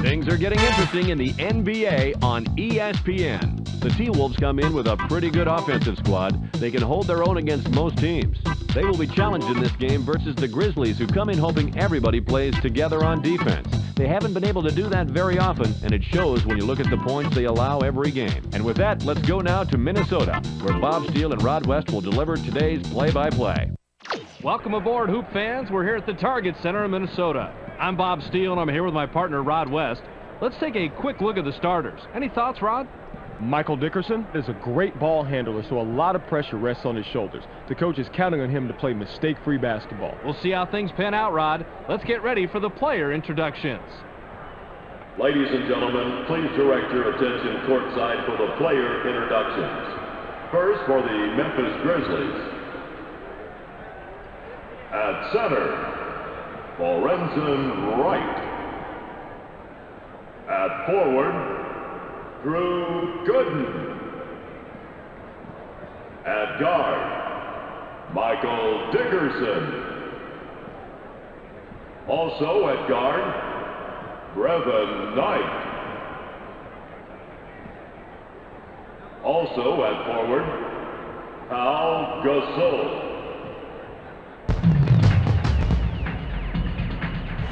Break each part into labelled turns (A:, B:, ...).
A: Things are getting interesting in the NBA on ESPN. The T-Wolves come in with a pretty good offensive squad. They can hold their own against most teams. They will be challenged in this game versus the Grizzlies, who come in hoping everybody plays together on defense. They haven't been able to do that very often, and it shows when you look at the points they allow every game. And with that, let's go now to Minnesota, where Bob Steele and Rod West will deliver today's play-by-play.
B: Welcome aboard, Hoop fans. We're here at the Target Center in Minnesota. I'm Bob Steele, and I'm here with my partner, Rod West. Let's take a quick look at the starters. Any thoughts, Rod?
C: Michael Dickerson is a great ball handler, so a lot of pressure rests on his shoulders. The coach is counting on him to play mistake-free basketball.
B: We'll see how things pan out, Rod. Let's get ready for the player introductions.
D: Ladies and gentlemen, please direct your attention courtside for the player introductions. First, for the Memphis Grizzlies. At center, Lorenzen Wright. At forward, Drew Gooden. At guard, Michael Dickerson. Also at guard, Brevin Knight. Also at forward, Al Gasol.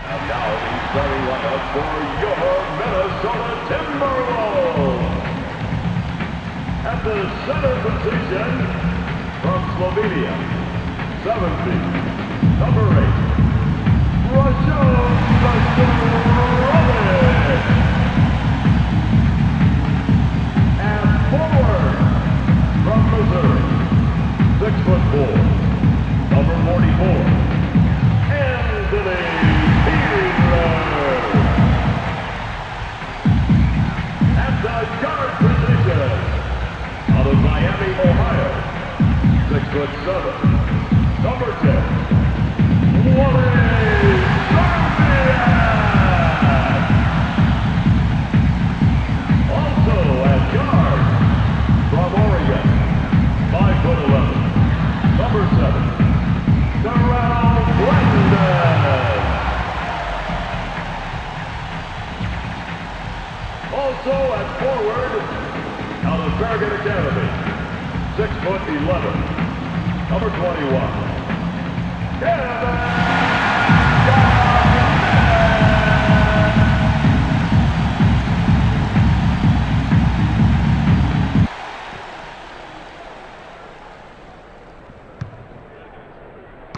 D: And now the starting lineup for your Minnesota Timberwolves. At the center position, from Slovenia, 7 feet, number 8, Rashawn Bogdanovic. And forward, from Missouri, 6'4", number 44, Anthony. At the guard position, out of Miami, Ohio, 6'7", number 10, Wally Sarbian. Also at guard, from Oregon, 5'11", number 7, Darrell Brandon. Also at forward, out of Target Academy, 6'11", number 21, Kevin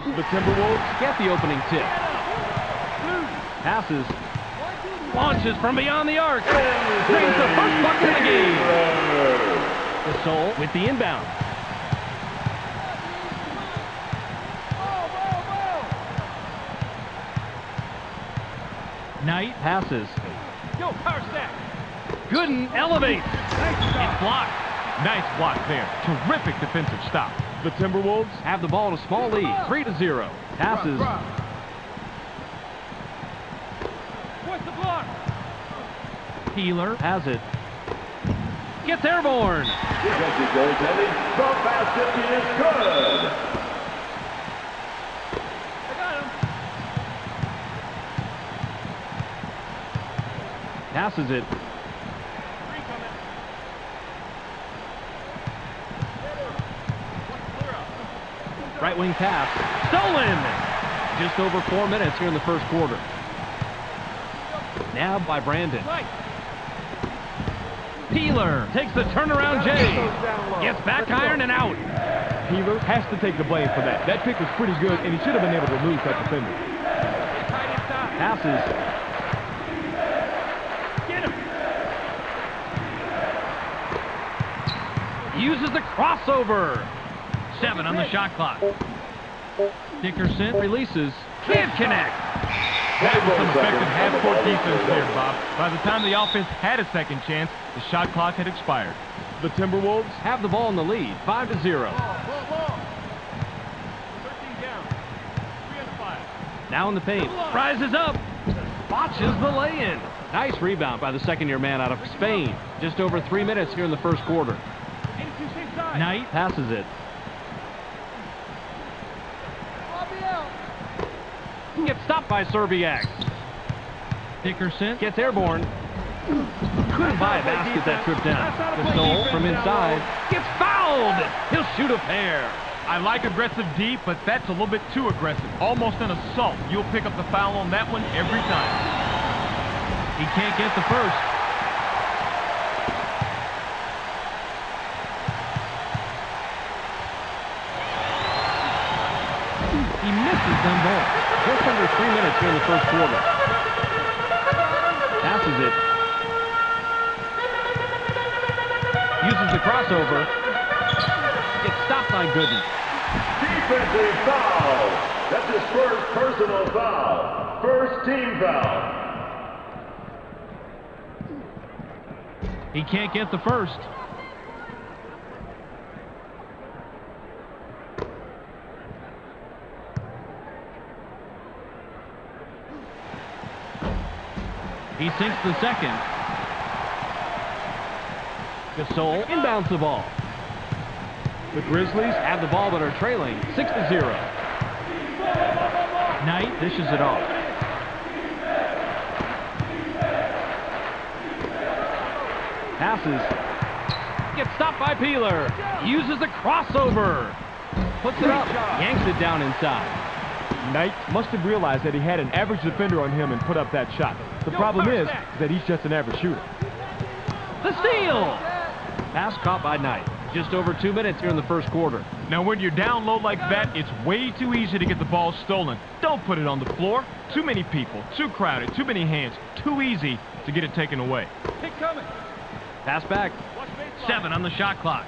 B: The Timberwolves get the opening tip. Passes. Launches from beyond the arc. Brings the first bucket of the game. Gasol with the inbound. Knight passes. Yo, power stack. Gooden elevates. It's blocked. Nice block there. Terrific defensive stop.
C: The Timberwolves
B: Have the ball in a small lead. 3-0. Passes. What's the block? Peeler has it. Gets airborne.
D: Defensive goaltending. The basket is good.
B: I got him. Passes it. Right wing pass. Stolen. Just over 4 minutes here in the first quarter. Nabbed by Brandon. Peeler takes the turnaround J. Gets back iron and out.
C: Peeler has to take the blame for that. That pick was pretty good, and he should have been able to lose that defender.
B: Passes. Get him. Uses the crossover. 7 on the shot clock. Dickerson releases. Can't connect.
E: That was some effective half-court defense there, Bob. By the time the offense had a second chance, the shot clock had expired.
C: The Timberwolves
B: Have the ball in the lead. 5-0.
E: 13 down. 3 on the 5.
B: Now in the paint. Rises up. Botches the lay-in. Nice rebound by the second-year man out of Spain. Just over 3 minutes here in the first quarter. Knight passes it. Gets stopped by Serbiak. Dickerson gets airborne. Couldn't buy a basket that trip down. Gasol from inside gets fouled. He'll shoot a pair.
E: I like aggressive D, but that's a little bit too aggressive. Almost an assault. You'll pick up the foul on that one every time.
B: He can't get the first. He misses them both. Just under 3 minutes here in the first quarter. Passes it. Uses the crossover. Gets stopped by Gooden.
D: Defensive foul. That's his first personal foul. First team foul.
B: He can't get the first. He sinks the second. Gasol inbounds the ball.
C: The Grizzlies
B: Have the ball but are trailing 6-0. Knight dishes it off. Passes. Gets stopped by Peeler. Uses the crossover. Puts it up. Yanks it down inside.
C: Knight must have realized that he had an average defender on him and put up that shot. The problem is that he's just an average shooter.
B: The steal. Pass caught by Knight. Just over 2 minutes here in the first quarter.
E: Now, when you're down low like that, it's way too easy to get the ball stolen. Don't put it on the floor. Too many people, too crowded, too many hands. Too easy to get it taken away.
B: Kick coming. Pass back. 7 on the shot clock.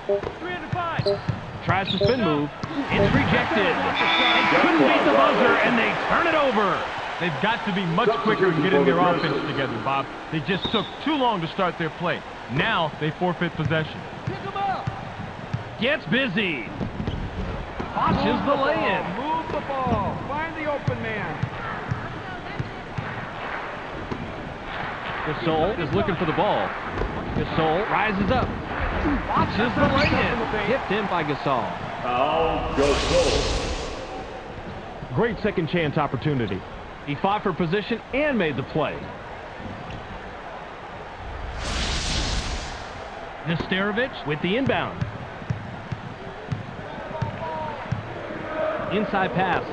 B: 305. Tries to spin move. It's rejected. They couldn't beat the buzzer, and they turn it over.
E: They've got to be much quicker in getting their offense together, Bob. They just took too long to start their play. Now they forfeit possession.
B: Pick him up. Gets busy. Botches the lay-in.
F: Move the ball. Find the open man.
B: Gasol is looking for the ball. Gasol rises up. Botches the lay-in. Tipped in by Gasol.
D: Foul, Gasol.
C: Great second chance opportunity.
B: He fought for position and made the play. Nesterovich with the inbound. Inside pass.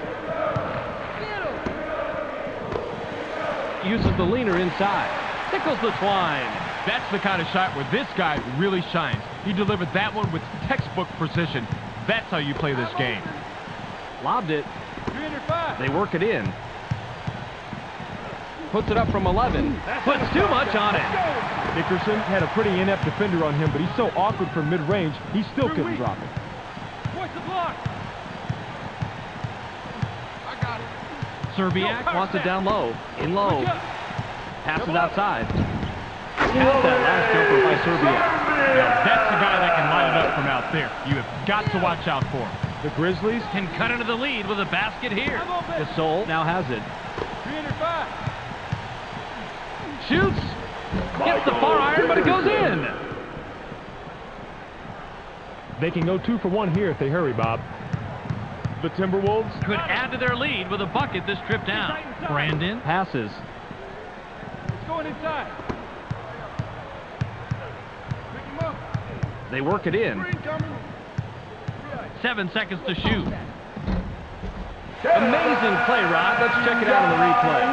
B: Uses the leaner inside. Tickles the twine.
E: That's the kind of shot where this guy really shines. He delivered that one with textbook precision. That's how you play this game.
B: Lobbed it.
F: 305.
B: They work it in. Puts it up from 11. Puts too much on it.
C: Dickerson had a pretty inept defender on him, but he's so awkward from mid-range, he still couldn't drop it.
F: What's the block? I got it.
B: Serbiak wants it down low. In low. Passes outside. Has that last jumper by Serbiak.
E: Now, that's the guy that can line it up from out there. You have got to watch out for him.
C: The Grizzlies
B: Can cut into the lead with a basket here. Gasol now has it.
F: 305.
B: Shoots. Gets the far iron, but it goes in.
C: They can go 2 for 1 here if they hurry, Bob. The Timberwolves
B: Could add to their lead with a bucket this trip down. Brandon passes.
F: It's going inside. Pick him up.
B: They work it in.
F: Green coming.
B: 7 seconds to shoot. Amazing play, Rod. Let's check it out on the replay.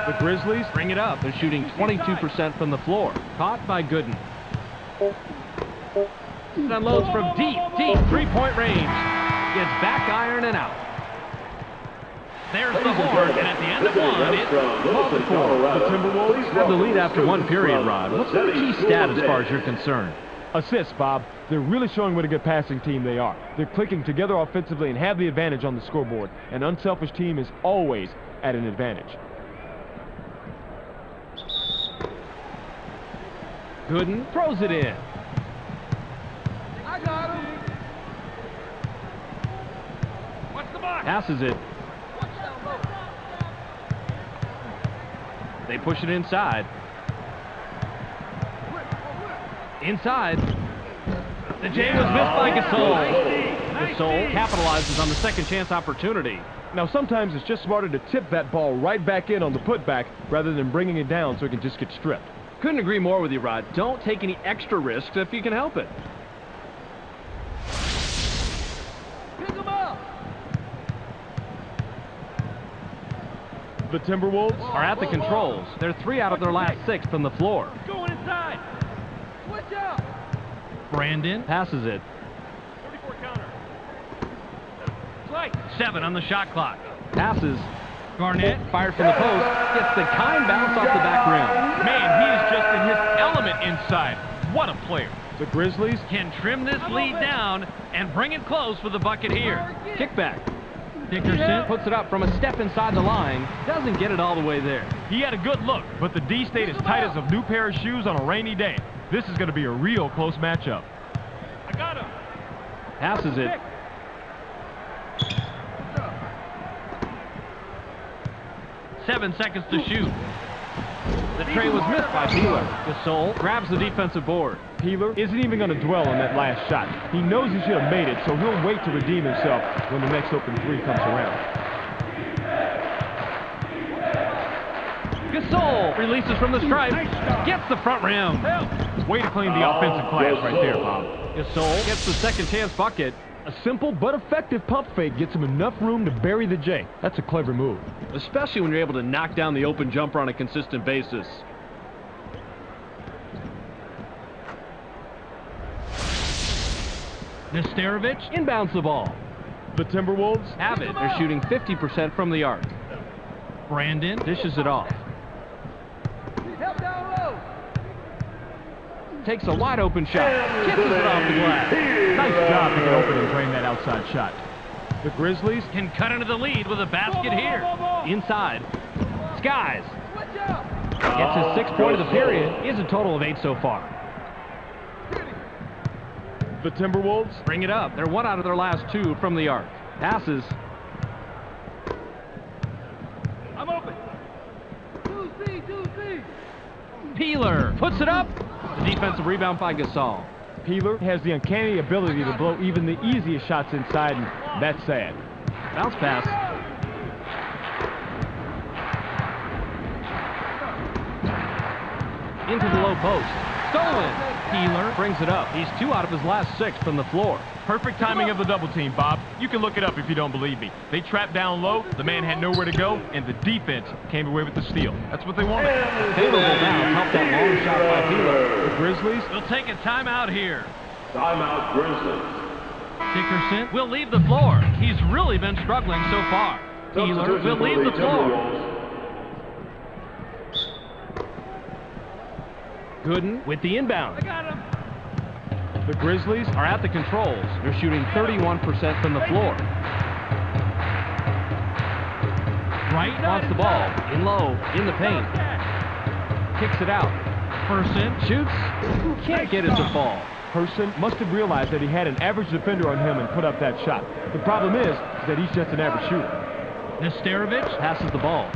C: The Grizzlies
B: Bring it up. They're shooting 22% from the floor. Caught by Gooden. Unloads from deep 3-point range. Gets back iron and out. There's the horn, and at the end of one, it's
C: The Timberwolves
B: have the lead after 1 period, Rod. What's the key stat as far as you're concerned?
C: assists, Bob. They're really showing what a good passing team they are. They're clicking together offensively and have the advantage on the scoreboard. An unselfish team is always at an advantage.
B: Gooden throws it in.
F: I got him. What's the box?
B: Passes it. They push it inside. Inside. The J was missed by Gasol. Gasol capitalizes on the second chance opportunity.
C: Now, sometimes it's just smarter to tip that ball right back in on the putback rather than bringing it down so it can just get stripped.
B: Couldn't agree more with you, Rod. Don't take any extra risks if you can help it.
F: Pick him up.
C: The Timberwolves
B: Are at the controls. They're 3 out of their last 6 from the floor.
F: Going inside. Switch out.
B: Brandon passes it.
F: 34 counter. Slight.
B: 7 on the shot clock. Passes. Garnett fired from the post. Gets the kind bounce off the back rim.
E: Man, he is just in his element inside. What a player.
C: The Grizzlies
B: Can trim this lead down and bring it close with a bucket here. Kickback. Dickerson puts it up from a step inside the line. Doesn't get it all the way there.
E: He had a good look, but the D stayed as tight as a new pair of shoes on a rainy day. This is going to be a real close matchup.
F: I got him.
B: Passes it. Seven seconds to shoot. The tray was missed by Peeler. Gasol grabs the defensive board.
C: Peeler isn't even going to dwell on that last shot. He knows he should have made it, so he'll wait to redeem himself when the next open 3 comes around.
B: Gasol releases from the stripe. Gets the front rim.
E: Way to clean the offensive class right there, Bob.
B: Gasol gets the second chance bucket.
C: A simple but effective pump fake gets him enough room to bury the J. That's a clever move.
B: Especially when you're able to knock down the open jumper on a consistent basis. Nesterovic inbounds the ball.
C: The Timberwolves
B: Have it. They're shooting 50% from the arc. Brandon dishes it off.
F: Help down low.
B: Takes a wide open shot. Kisses it off the glass.
E: Nice job to get open and drain that outside shot.
C: The Grizzlies
B: Can cut into the lead with a basket here. Inside. Skies
F: Switch out.
B: gets his 6th point of the period. He has a total of 8 so far.
C: The Timberwolves
B: Bring it up. They're 1 out of their last 2 from the arc. Passes.
F: I'm open. 2C, 2C.
B: Peeler puts it up. The defensive rebound by Gasol.
C: Peeler has the uncanny ability to blow even the easiest shots inside, and that's sad.
B: Bounce pass. Into the low post. Stolen. Peeler brings it up. He's 2 out of his last 6 from the floor.
E: Perfect timing of the double team, Bob. You can look it up if you don't believe me. They trapped down low, the man had nowhere to go, and the defense came away with the steal. That's what they wanted.
B: Favorable bounce helped that long shot by Peeler.
C: The Grizzlies
B: We'll take a timeout here.
D: Timeout Grizzlies.
B: Dickerson will leave the floor. He's really been struggling so far. Peeler will leave the floor. Gooden with the inbound.
F: I got him.
C: The Grizzlies
B: Are at the controls. They're shooting 31% from the floor. Wright wants the ball. In low, in the paint. Kicks it out. Person shoots. Can't get it to fall.
C: Person must have realized that he had an average defender on him and put up that shot. The problem is that he's just an average shooter.
B: Nesterovic passes the ball.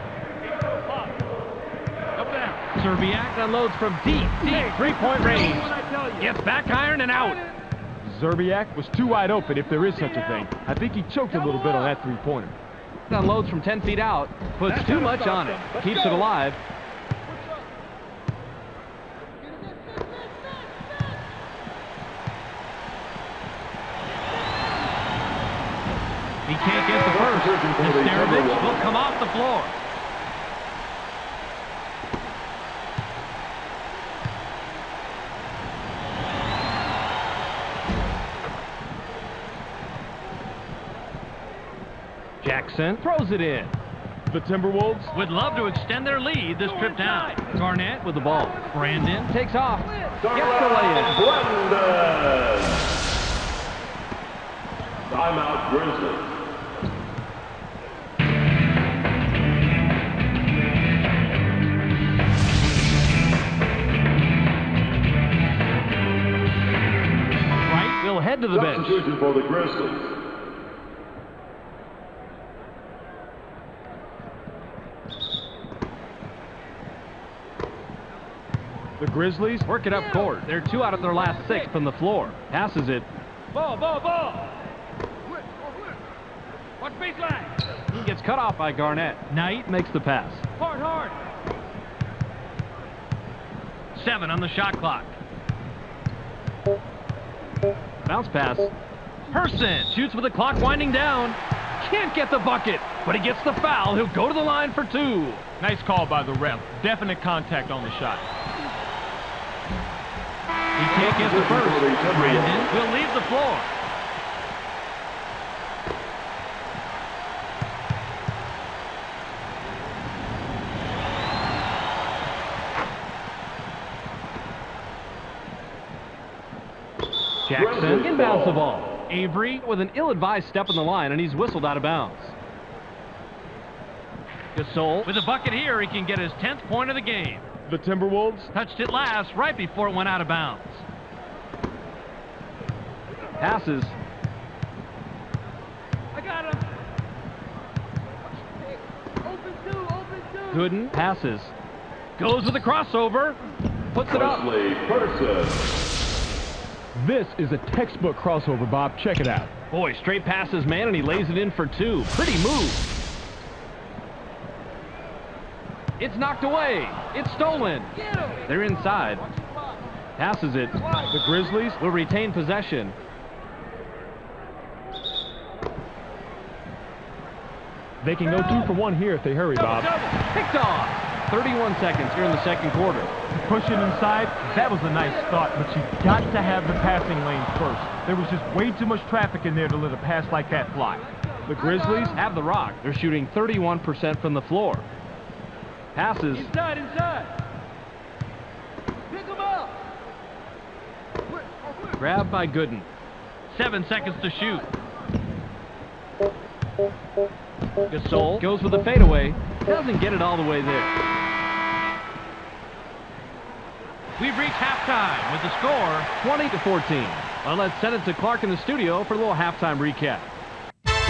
B: Zerbiak unloads from deep 3-point range. Gets back iron and out.
C: Zerbiak was too wide open, if there is such a thing. I think he choked a little bit on that 3-pointer.
B: Unloads from 10 feet out. Puts too much on it. Keeps it alive. He can't get the first. Nesterovic will come off the floor. Jackson throws it in.
C: The Timberwolves
B: Would love to extend their lead this trip down. Garnett with the ball. Brandon takes off. Gets the lay-in.
D: Brandon. Timeout Grizzlies.
B: Wright will head to the bench.
D: Substitution for the Grizzlies.
C: The Grizzlies
B: Work it up court. They're 2 out of their last 6 from the floor. Passes it.
F: Ball. Watch baseline.
B: cut off by Garnett. Knight makes the pass.
F: Hard, hard.
B: 7 on the shot clock. Bounce pass. Person shoots with the clock winding down. Can't get the bucket, but he gets the foul. He'll go to the line for 2.
E: Nice call by the ref. Definite contact on the shot.
B: He can't get the first. Brandon will leave the floor. Jackson inbounds the ball. Avery with an ill-advised step on the line, and he's whistled out of bounds. Gasol with a bucket here. He can get his 10th point of the game.
C: The Timberwolves
B: Touched it last, right before it went out of bounds. Passes.
F: I got him. Open two.
B: Gooden passes. Goes with a crossover. Puts it up.
D: Wesley Person.
C: This is a textbook crossover, Bob. Check it out.
B: Boy, straight passes, man, and he lays it in for 2. Pretty move. It's knocked away. It's stolen.
F: Get him.
B: They're inside. Passes it.
C: The Grizzlies
B: Will retain possession.
C: They can go 2 for 1 here if they hurry, Bob.
B: Picked off. 31 seconds here in the second quarter.
E: Push it inside. That was a nice start, but you got to have the passing lane first. There was just way too much traffic in there to let a pass like that fly.
C: The Grizzlies
B: Have the rock. They're shooting 31% from the floor. Passes.
F: Inside. Pick him up.
B: Grabbed by Gooden. 7 seconds to shoot. Gasol goes with a fadeaway. Doesn't get it all the way there. We've reached halftime with the score 20-14. Well, let's send it to Clark in the studio for a little halftime recap.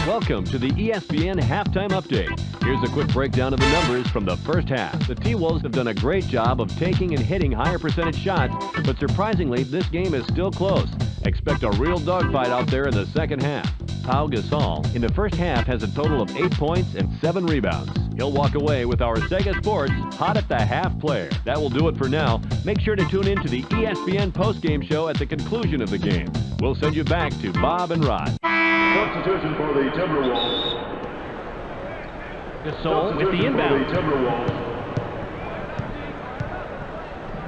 A: Welcome to the ESPN Halftime Update. Here's a quick breakdown of the numbers from the first half. The T-Wolves have done a great job of taking and hitting higher percentage shots, but surprisingly, this game is still close. Expect a real dogfight out there in the second half. Pau Gasol, in the first half, has a total of 8 points and 7 rebounds. He'll walk away with our Sega Sports Hot at the Half player. That will do it for now. Make sure to tune in to the ESPN postgame show at the conclusion of the game. We'll send you back to Bob and Rod.
D: Substitution for the Timberwolves.
B: Gasol with the
D: Substitution for the
B: inbound.
D: Timberwolves.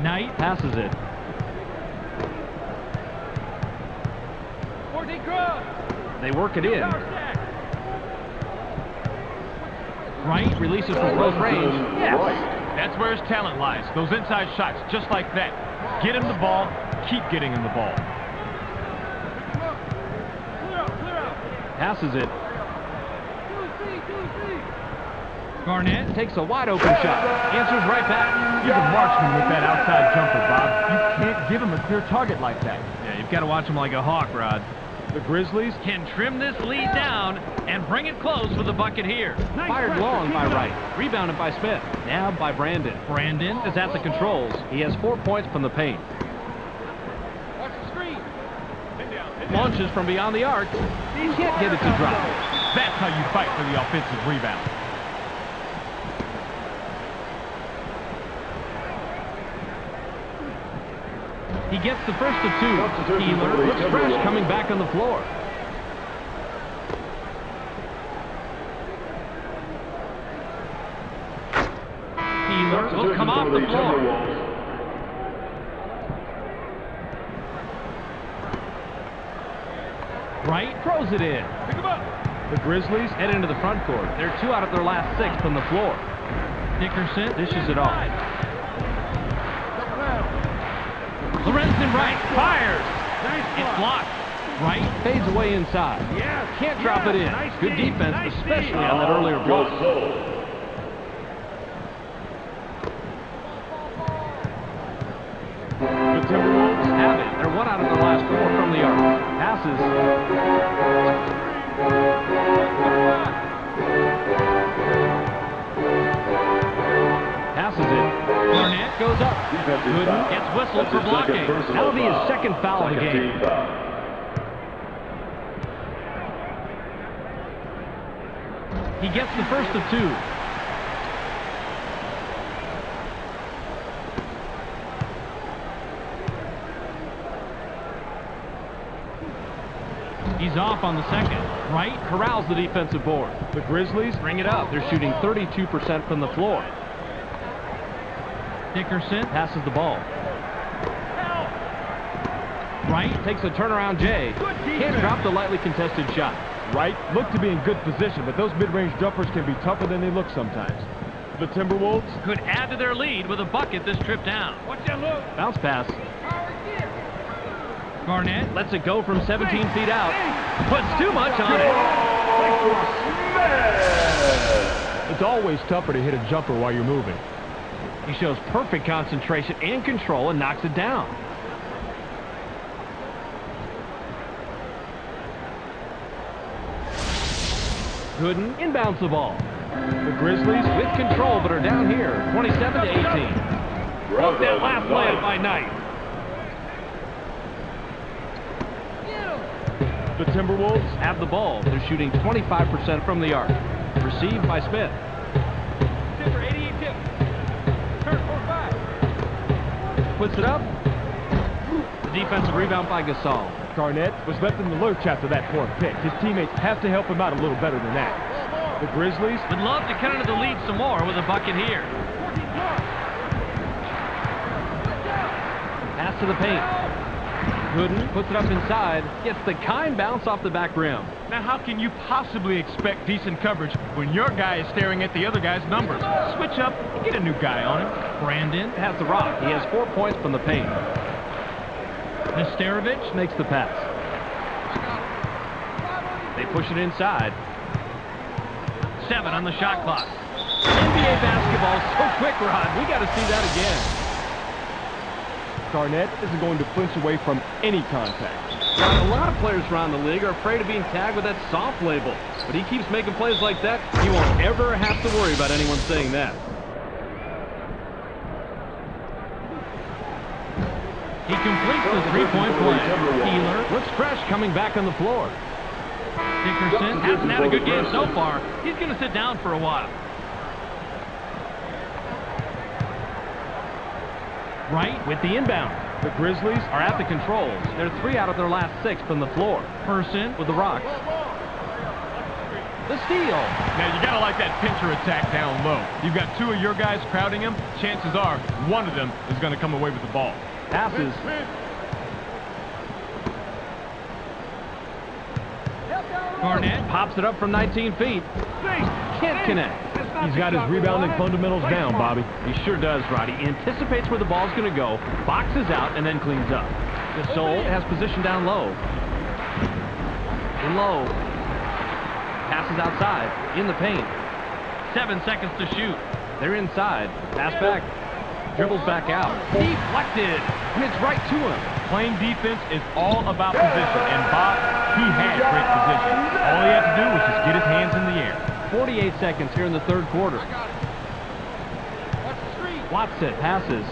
B: Knight passes it.
F: 14 cross.
B: They work it in. Wright releases from close range. Yes.
E: That's where his talent lies. Those inside shots, just like that. Get him the ball. Keep getting him the ball.
F: Clear out.
B: Passes it.
F: 2C.
B: Garnett takes a wide open shot. Answers right back.
E: He's a marksman with that outside jumper, Bob. You can't give him a clear target like that.
B: Yeah, you've got to watch him like a hawk, Rod.
C: The Grizzlies
B: Can trim this lead down and bring it close with the bucket here. Fired long by Wright. Rebounded by Smith. Nabbed by Brandon. Brandon is at the controls. He has 4 points from the paint.
F: Watch the screen.
B: Launches from beyond the arc. He can't get it to drop.
E: That's how you fight for the offensive rebound.
B: He gets the first of 2.
D: Substitution
B: Keeler
D: for the
B: looks fresh
D: Timberwolves.
B: coming back on the floor. Keeler will come off
D: for
B: the
D: the
B: floor.
D: Timberwolves.
B: Wright throws it in.
F: Pick him up.
C: The Grizzlies
B: Head into the front court. They're 2 out of their last 6 from the floor. Dickerson dishes it off. Lorenzen Wright fires. It's blocked. Wright fades away inside. Can't drop it in. Good defense, especially on that earlier block.
D: Gasol.
C: The Timberwolves
B: Have it. They're 1 out of their last 4 from the arc. Passes. Passes it. Garnett goes up.
D: Defensive
B: Gooden
D: foul.
B: gets whistled
D: That's
B: for
D: his
B: blocking.
D: second personal
B: That'll be his
D: foul.
B: second foul of the
D: Second
B: game.
D: team foul.
B: He He gets the first of 2. He's off on the second. Right corrals the defensive board.
C: The Grizzlies
B: Bring it up. They're shooting 32% from the floor. Dickerson passes the ball. Wright takes a turnaround J. Can't drop the lightly contested shot.
C: Wright look to be in good position, but those mid-range jumpers can be tougher than they look sometimes. The Timberwolves
B: Could add to their lead with a bucket this trip down.
F: Watch that look.
B: Bounce pass.
F: Power gear.
B: Garnett lets it go from 17 feet out. Puts too much on it.
C: It's always tougher to hit a jumper while you're moving.
B: He shows perfect concentration and control and knocks it down. Gooden inbounds the ball.
C: The Grizzlies
B: With control, but are down here, 27 to 18. Broke that last layup by Knight.
C: the Timberwolves
B: Have the ball. They're shooting 25% from the arc. Received by Smith.
F: Timber, 88 tip. Turn 4-5.
B: Puts it up. The defensive rebound by Gasol.
C: Garnett was left in the lurch after that fourth pick. His teammates have to help him out a little better than that. The Grizzlies
B: Would love to cut into the lead some more with a bucket here.
F: 14 plus.
B: Pass to the paint. Gooden puts it up inside. Gets the kind bounce off the back rim.
E: Now, how can you possibly expect decent coverage when your guy is staring at the other guy's numbers? Switch up and get a new guy on him.
B: Brandon has the rock. He has 4 points from the paint. Nesterovich makes the pass. They push it inside. 7 on the shot clock. NBA basketball so quick, Rod. We got to see that again.
C: Garnett isn't going to flinch away from any contact.
B: Rod, a lot of players around the league are afraid of being tagged with that soft label. But he keeps making plays like that. He won't ever have to worry about anyone saying that. He completes the three-point play. Keeler looks fresh coming back on the floor. Dickerson hasn't had a good game so far. He's going to sit down for a while. Wright with the inbound.
C: The Grizzlies
B: Are at the controls. They're 3 out of their last 6 from the floor. Person with the rock. The steal.
E: Now, you got to like that pincher attack down low. You've got 2 of your guys crowding him. Chances are one of them is going to come away with the ball.
B: Passes. Garnett pops it up from 19 feet. Can't connect.
C: He's got his rebounding fundamentals down, Bobby.
B: He sure does, Roddy. Anticipates where the ball's going to go, boxes out, and then cleans up. Gasol has position down low. In low. Passes outside. In the paint. 7 seconds to shoot. They're inside. Pass back. Dribbles back out. Deflected. And it's right to him.
E: Playing defense is all about position, and Bob, he had great position. All he had to do was just get his hands in the air.
B: 48 seconds here in the third quarter.
F: Watch the screen.
B: Watson passes.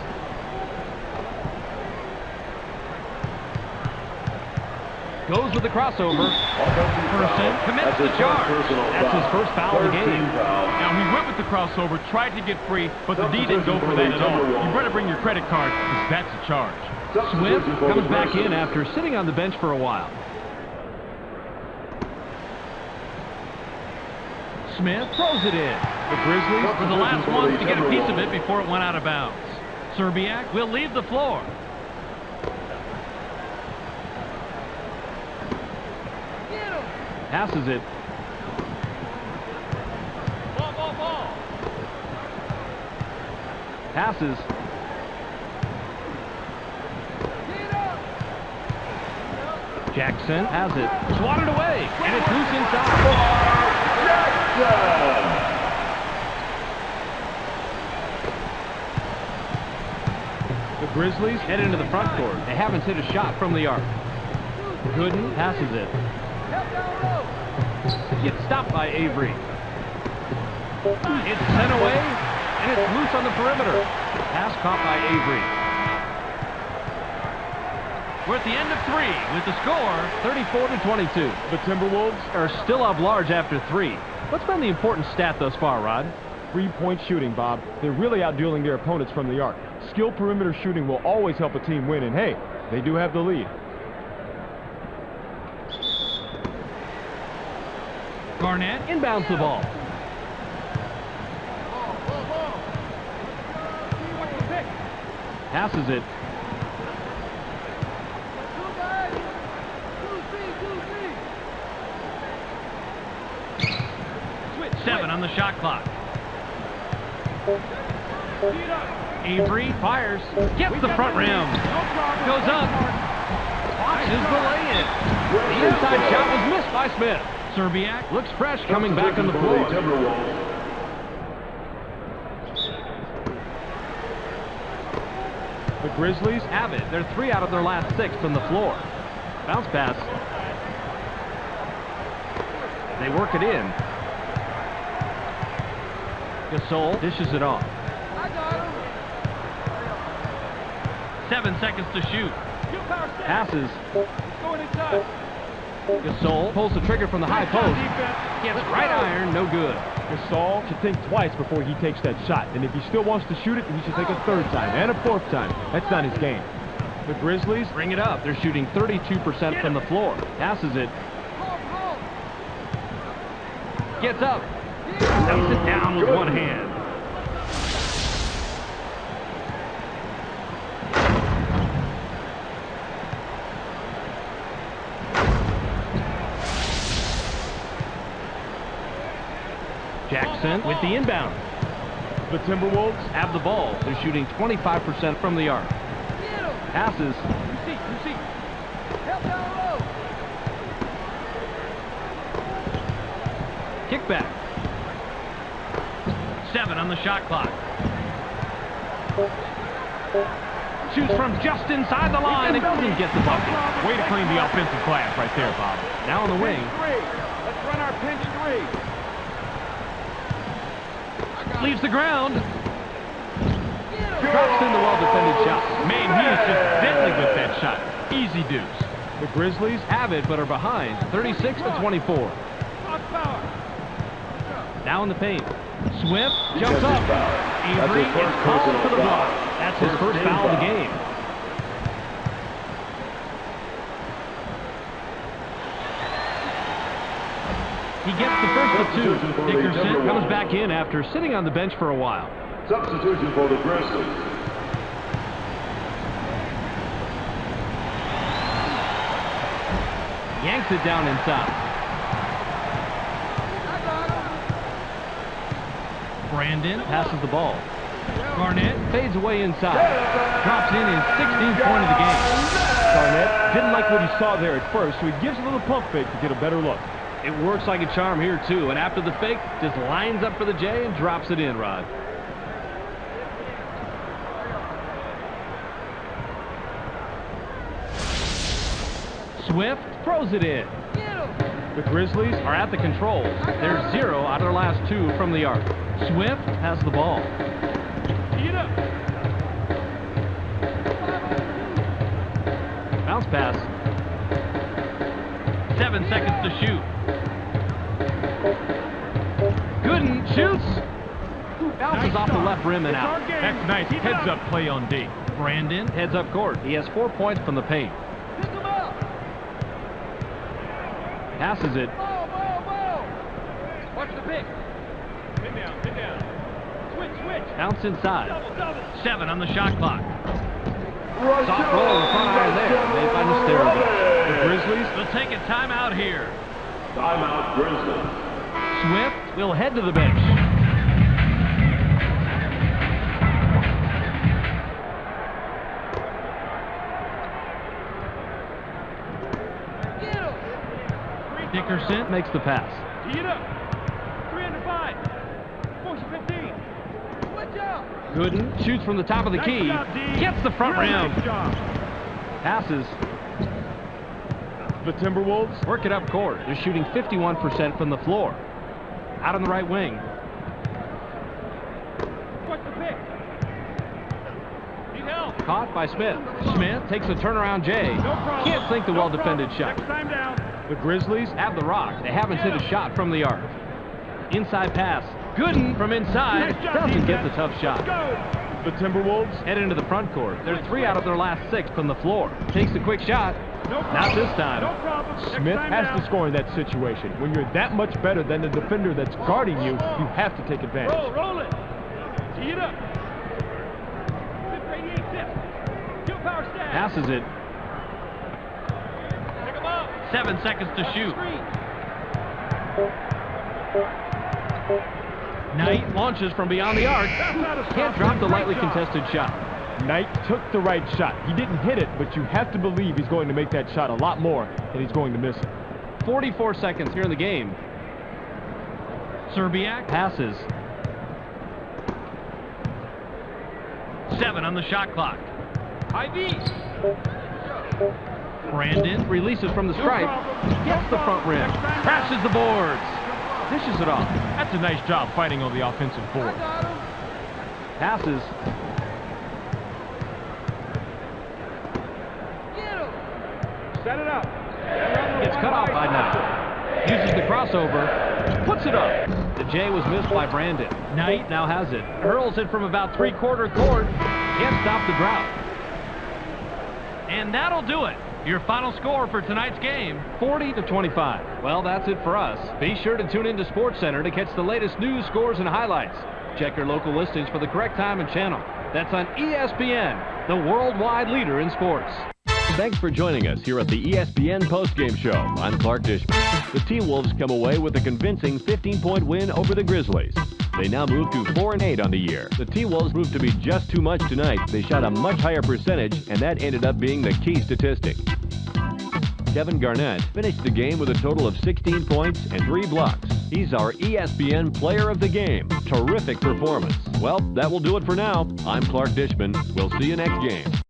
B: Goes with the crossover. Person commits the charge. That's his first foul of the game.
E: Now, he went with the crossover, tried to get free, but the D didn't go for that at all. You better bring your credit card, because that's a charge.
B: Swift comes back in after sitting on the bench for a while. Smith throws it in.
C: The Grizzlies
B: Were the last ones to get a piece of it before it went out of bounds. Serbiak will leave the floor.
F: Get him.
B: Passes it.
F: Ball.
B: Passes.
F: Get up.
B: Jackson has it. Swatted away. And it's loose inside.
C: The Grizzlies
B: Head into the front court. They haven't hit a shot from the arc. Gooden passes it.
F: Help down low.
B: Gets stopped by Avery. It's sent away, and it's loose on the perimeter. Pass caught by Avery. We're at the end of 3 with the score 34 to 22.
C: the Timberwolves
B: Are still up large after 3. What's been the important stat thus far, Rod?
C: 3-point shooting, Bob. They're really outdueling their opponents from the arc. Skilled perimeter shooting will always help a team win, and hey, they do have the lead.
B: Garnett inbounds the ball. Passes it. Switch 7 on the shot clock. Avery fires. Gets the front rim. Goes up. Watches the lay-in. The inside shot was missed by Smith. Serbiak looks fresh coming back on the floor.
C: The Grizzlies
B: have it. They're 3 out of their last 6 from the floor. Bounce pass. They work it in. Gasol dishes it off. 7 seconds to shoot. Passes.
F: Going inside.
B: Gasol pulls the trigger from the high post. Gets right iron, no good.
C: Gasol should think twice before he takes that shot. And if he still wants to shoot it, he should take a 3rd time and a 4th time. That's not his game. The Grizzlies
B: bring it up. They're shooting 32% from the floor. Passes it. Gets up. Knocks it down with one hand. Jackson with the inbound.
C: The Timberwolves
B: have the ball. They're shooting 25% from the arc. Passes.
F: Receipt. Help down low.
B: Kickback. 7 on the shot clock. Shoots from just inside the line and doesn't get the bucket.
E: Way to clean the offensive glass right there, Bob.
B: Now on the wing.
F: Let's run our pinch 3.
B: Leaves the ground. Drops in the well-defended shot.
E: Man, he is just deadly with that shot. Easy deuce.
C: The Grizzlies
B: have it, but are behind, 36-24. Now in the paint. Swift jumps up. Avery is called for the block. That's his first foul of the game. He gets the first of 2. Dickerson comes back in after sitting on the bench for a while.
D: Substitution for the Grizzlies.
B: Yanks it down inside. Brandon passes the ball. Garnett fades away inside. Drops in his 16th point of the game.
C: Garnett didn't like what he saw there at first, so he gives a little pump fake to get a better look.
B: It works like a charm here, too. And after the fake, just lines up for the J and drops it in, Rod. Swift throws it in.
C: The Grizzlies
B: are at the controls. They're 0 out of their last 2 from the arc. Swift has the ball. Bounce pass. 7 seconds to shoot. Gooden shoots. Bounces off the left rim and out.
E: That's nice heads-up play on D.
B: Brandon heads up court. He has 4 points from the paint. Passes it.
F: Watch the pick.
E: Pin down. Switch.
B: Bounce inside.
E: Double.
B: 7 on the shot clock. Soft roll in the front iron there. They find the stair.
C: The Grizzlies
B: will take a timeout here.
D: Timeout, Grizzlies.
B: Swift will head to the bench. Dickerson makes the pass.
E: Tee it up. 3 under 5. Motion 15.
F: Switch out.
B: Gooden shoots from the top of the key. Gets the front rim. Passes.
C: The Timberwolves
B: work it up court. They're shooting 51% from the floor. Out on the right wing.
E: What's the pick? Need help.
B: Caught by Smith. Smith takes a turnaround J. Can't sink the well-defended shot.
E: Next time down.
C: The Grizzlies
B: have the rock. They haven't hit a shot from the arc. Inside pass. Gooden from inside. Doesn't get the tough shot.
C: The Timberwolves
B: Head into the front court. They're 3 out of their last 6 from the floor. Takes a quick shot. Not this time.
C: Smith has to score in that situation. When you're that much better than the defender that's guarding you, you have to take advantage.
F: Roll it. Tee it up. 88 tips. Kill power stat.
B: Passes it.
F: Pick 'em up.
B: 7 seconds to shoot. Knight launches from beyond the arc. Can't drop the lightly contested shot.
C: Knight took the right shot. He didn't hit it, but you have to believe he's going to make that shot a lot more, and he's going to miss it.
B: 44 seconds here in the game. Serbiak passes. 7 on the shot clock.
F: IV.
B: Brandon releases from the stripe. Gets the front rim. Crashes the boards. Dishes it off.
E: That's a nice job fighting on the offensive board.
B: Passes.
F: Set it up.
B: Gets cut off by Knight. Uses the crossover. Puts it up. The J was missed by Brandon. Knight now has it. Hurls it from about 3/4 court. Can't stop the drought. And that'll do it. Your final score for tonight's game, 40-25. Well, that's it for us. Be sure to tune into SportsCenter to catch the latest news, scores, and highlights. Check your local listings for the correct time and channel. That's on ESPN, the worldwide leader in sports.
A: Thanks for joining us here at the ESPN Postgame Show. I'm Clark Dishman. The T-Wolves come away with a convincing 15-point win over the Grizzlies. They now move to 4-8 on the year. The T-Wolves proved to be just too much tonight. They shot a much higher percentage, and that ended up being the key statistic. Kevin Garnett finished the game with a total of 16 points and 3 blocks. He's our ESPN Player of the Game. Terrific performance. Well, that will do it for now. I'm Clark Dishman. We'll see you next game.